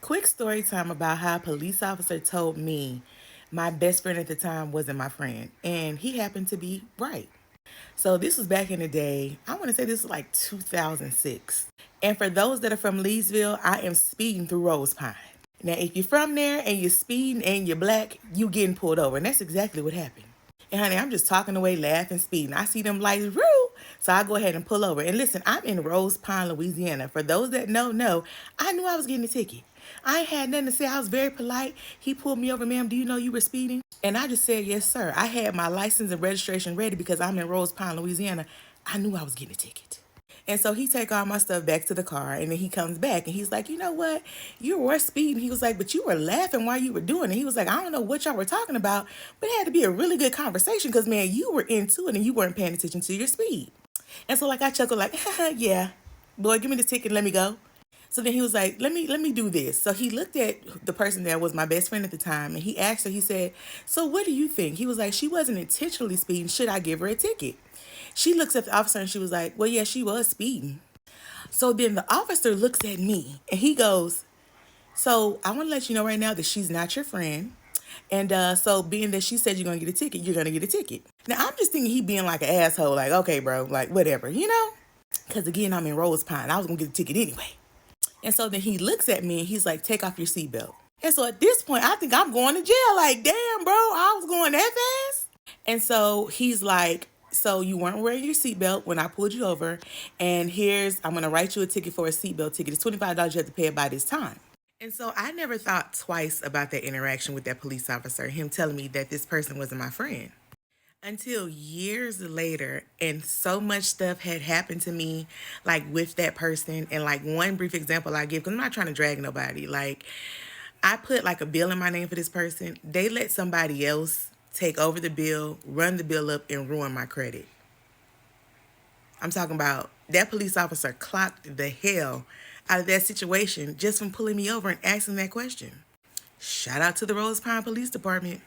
Quick story time about how a police officer told me my best friend at the time wasn't my friend, and he happened to be right. So this was back in the day. I want to say this was like 2006. And for those that are from Leesville, I am speeding through Rose Pine. Now, if you're from there and you're speeding and you're black, you getting pulled over, and that's exactly what happened. And honey, I'm just talking away, laughing, speeding. I see them lights, woo! So I go ahead and pull over. And listen, I'm in Rose Pine, Louisiana. For those that know, I knew I was getting a ticket. I ain't had nothing to say. I was very polite. He pulled me over, ma'am. Do you know you were speeding? And I just said, yes, sir. I had my license and registration ready because I'm in Rose Pine, Louisiana. I knew I was getting a ticket. And so he take all my stuff back to the car, and then he comes back and he's like, you know what? You were speeding. He was like, but you were laughing while you were doing it. He was like, I don't know what y'all were talking about, but it had to be a really good conversation because, man, you were into it and you weren't paying attention to your speed. And so like I chuckled like, yeah, boy, give me the ticket, let me go. So then he was like, let me do this. So he looked at the person that was my best friend at the time and he asked her, he said, so what do you think? He was like, she wasn't intentionally speeding. Should I give her a ticket? She looks at the officer and she was like, well, yeah, she was speeding. So then the officer looks at me and he goes, so I want to let you know right now that she's not your friend. And so being that she said you're going to get a ticket, you're going to get a ticket. Now I'm just thinking he being like an asshole, like, okay, bro, like whatever, you know? Because again, I'm in Rose Pine. I was going to get a ticket anyway. And so then he looks at me and he's like, take off your seatbelt. And so at this point, I think I'm going to jail. Like, damn, bro, I was going that fast. And so he's like, so you weren't wearing your seatbelt when I pulled you over. And I'm going to write you a ticket for a seatbelt ticket. It's $25 you have to pay it by this time. And so I never thought twice about that interaction with that police officer, him telling me that this person wasn't my friend. Until years later, and so much stuff had happened to me, like with that person. And like one brief example I give, because I'm not trying to drag nobody. Like I put like a bill in my name for this person. They let somebody else take over the bill, run the bill up, and ruin my credit. I'm talking about that police officer clocked the hell out of that situation just from pulling me over and asking that question. Shout out to the Rose Pine Police Department.